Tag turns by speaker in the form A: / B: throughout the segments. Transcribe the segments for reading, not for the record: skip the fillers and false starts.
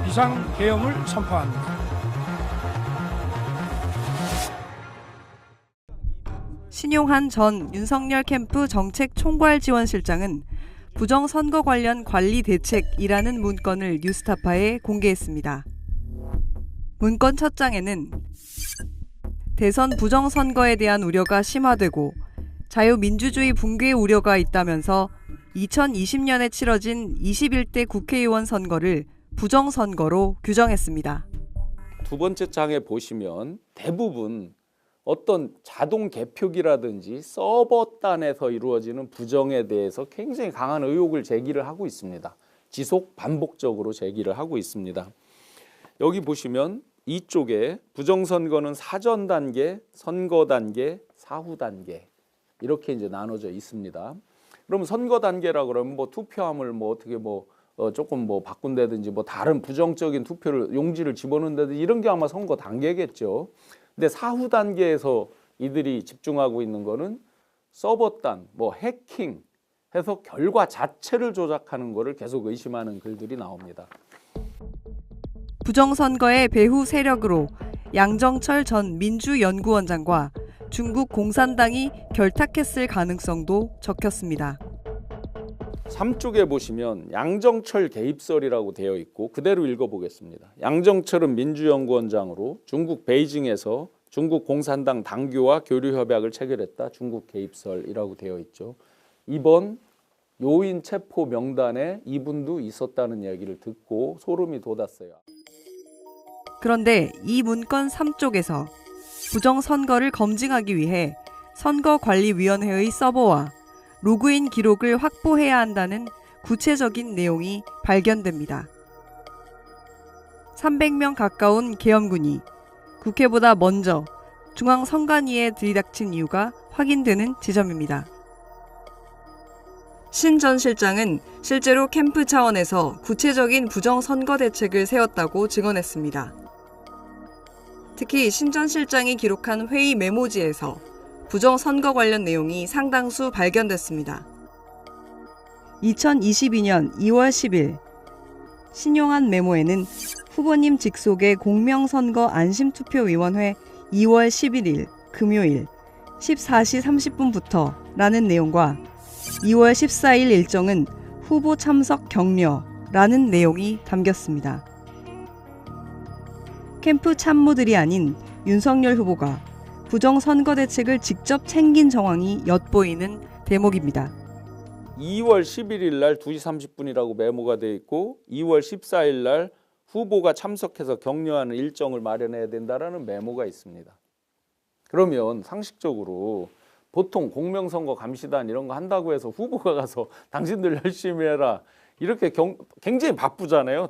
A: 비상계엄을 선포합니다.
B: 신용한 전 윤석열 캠프 정책총괄지원실장은 부정선거 관련 관리 대책이라는 문건을 뉴스타파에 공개했습니다. 문건 첫 장에는 대선 부정선거에 대한 우려가 심화되고 자유민주주의 붕괴의 우려가 있다면서 2020년에 치러진 21대 국회의원 선거를 부정선거로 규정했습니다.
C: 두 번째 장에 보시면 대부분 어떤 자동 개표기라든지 서버단에서 이루어지는 부정에 대해서 굉장히 강한 의혹을 제기를 하고 있습니다. 지속 반복적으로 제기를 하고 있습니다. 여기 보시면 이쪽에 부정선거는 사전 단계, 선거 단계, 사후 단계 이렇게 이제 나눠져 있습니다. 그럼 선거 단계라고 그러면 뭐 투표함을 뭐 어떻게 조금 바꾼다든지 다른 부정적인 투표를 용지를 집어넣는다든지 이런 게 아마 선거 단계겠죠. 근데 사후 단계에서 이들이 집중하고 있는 거는 서버단, 해킹 해서 결과 자체를 조작하는 거를 계속 의심하는 글들이 나옵니다.
B: 부정선거의 배후 세력으로 양정철 전 민주연구원장과 중국 공산당이 결탁했을 가능성도 적혔습니다.
C: 3쪽에 보시면 양정철 개입설이라고 되어 있고 그대로 읽어보겠습니다. 양정철은 민주연구원장으로 중국 베이징에서 중국 공산당 당규와 교류 협약을 체결했다. 중국 개입설이라고 되어 있죠. 이번 요인 체포 명단에 이분도 있었다는 이야기를 듣고 소름이 돋았어요.
B: 그런데 이 문건 3쪽에서 부정선거를 검증하기 위해 선거관리위원회의 서버와 로그인 기록을 확보해야 한다는 구체적인 내용이 발견됩니다. 300명 가까운 계엄군이 국회보다 먼저 중앙선관위에 들이닥친 이유가 확인되는 지점입니다. 신 전 실장은 실제로 캠프 차원에서 구체적인 부정선거 대책을 세웠다고 증언했습니다. 특히 신 전 실장이 기록한 회의 메모지에서 부정선거 관련 내용이 상당수 발견됐습니다. 2022년 2월 10일 신용한 메모에는 후보님 직속의 공명선거 안심투표위원회 2월 11일 금요일 14시 30분부터 라는 내용과 2월 14일 일정은 후보 참석 격려라는 내용이 담겼습니다. 캠프 참모들이 아닌 윤석열 후보가 부정선거 대책을 직접 챙긴 정황이 엿보이는 대목입니다.
C: 2월 11일 날 2시 30분이라고 메모가 되어 있고 2월 14일 날 후보가 참석해서 격려하는 일정을 마련해야 된다라는 메모가 있습니다. 그러면 상식적으로 보통 공명선거 감시단 이런 거 한다고 해서 후보가 가서 당신들 열심히 해라 이렇게 굉장히 바쁘잖아요.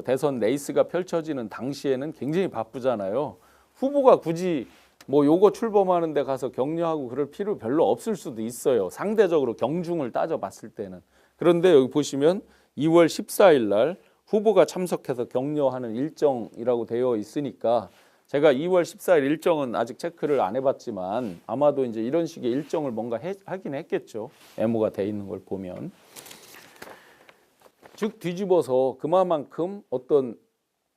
C: 대선 레이스가 펼쳐지는 당시에는 굉장히 바쁘잖아요. 후보가 굳이 요거 출범하는 데 가서 격려하고 그럴 필요 별로 없을 수도 있어요. 상대적으로 경중을 따져봤을 때는. 그런데 여기 보시면 2월 14일 날 후보가 참석해서 격려하는 일정이라고 되어 있으니까 제가 2월 14일 일정은 아직 체크를 안 해봤지만 아마도 이제 이런 식의 일정을 뭔가 하긴 했겠죠. 메모가 돼 있는 걸 보면. 즉 뒤집어서 그만큼 어떤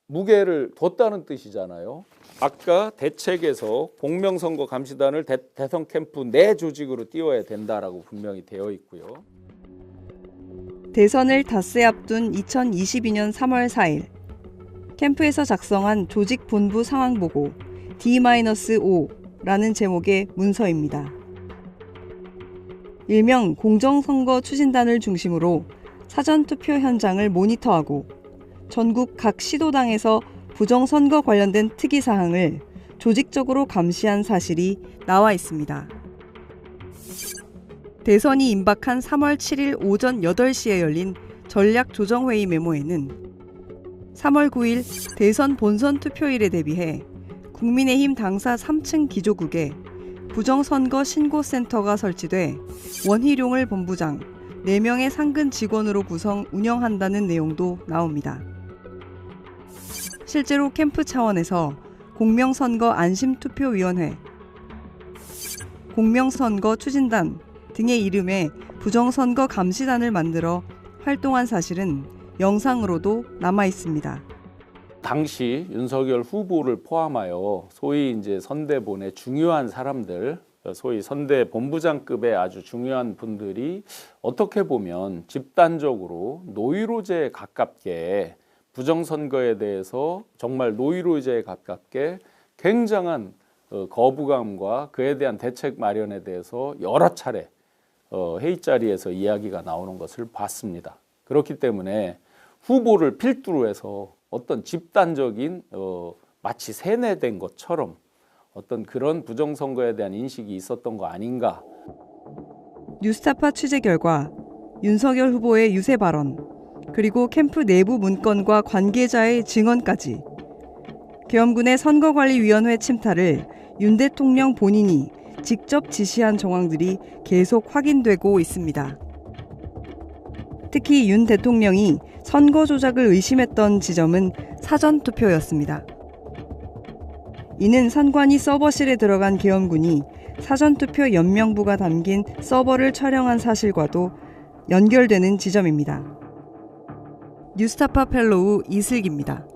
C: 무게를 뒀다는 뜻이잖아요. 아까 대책에서 공명선거 감시단을 대선 캠프 내 조직으로 띄워야 된다라고 분명히 되어 있고요.
B: 대선을 닷새 앞둔 2022년 3월 4일 캠프에서 작성한 조직본부 상황보고 D-5라는 제목의 문서입니다. 일명 공정선거 추진단을 중심으로 사전투표 현장을 모니터하고 전국 각 시도당에서 부정선거 관련된 특이사항을 조직적으로 감시한 사실이 나와 있습니다. 대선이 임박한 3월 7일 오전 8시에 열린 전략조정회의 메모에는 3월 9일 대선 본선 투표일에 대비해 국민의힘 당사 3층 기조국에 부정선거 신고센터가 설치돼 원희룡을 본부장, 4명의 상근 직원으로 구성 운영한다는 내용도 나옵니다. 실제로 캠프 차원에서 공명선거 안심투표위원회, 공명선거 추진단 등의 이름의 부정선거 감시단을 만들어 활동한 사실은 영상으로도 남아 있습니다.
C: 당시 윤석열 후보를 포함하여 소위 이제 선대본의 중요한 사람들, 소위 선대 본부장급의 아주 중요한 분들이 어떻게 보면 집단적으로 노이로제에 가깝게 부정선거에 대해서 정말 노이로제에 가깝게 굉장한 거부감과 그에 대한 대책 마련에 대해서 여러 차례 회의 자리에서 이야기가 나오는 것을 봤습니다. 그렇기 때문에 후보를 필두로 해서 어떤 집단적인 마치 세뇌된 것처럼 어떤 그런 부정선거에 대한 인식이 있었던 거 아닌가.
B: 뉴스타파 취재 결과 윤석열 후보의 유세 발언, 그리고 캠프 내부 문건과 관계자의 증언까지 계엄군의 선거관리위원회 침탈을 윤 대통령 본인이 직접 지시한 정황들이 계속 확인되고 있습니다. 특히 윤 대통령이 선거 조작을 의심했던 지점은 사전투표였습니다. 이는 선관위 서버실에 들어간 계엄군이 사전투표 연명부가 담긴 서버를 촬영한 사실과도 연결되는 지점입니다. 뉴스타파 펠로우 이슬기입니다.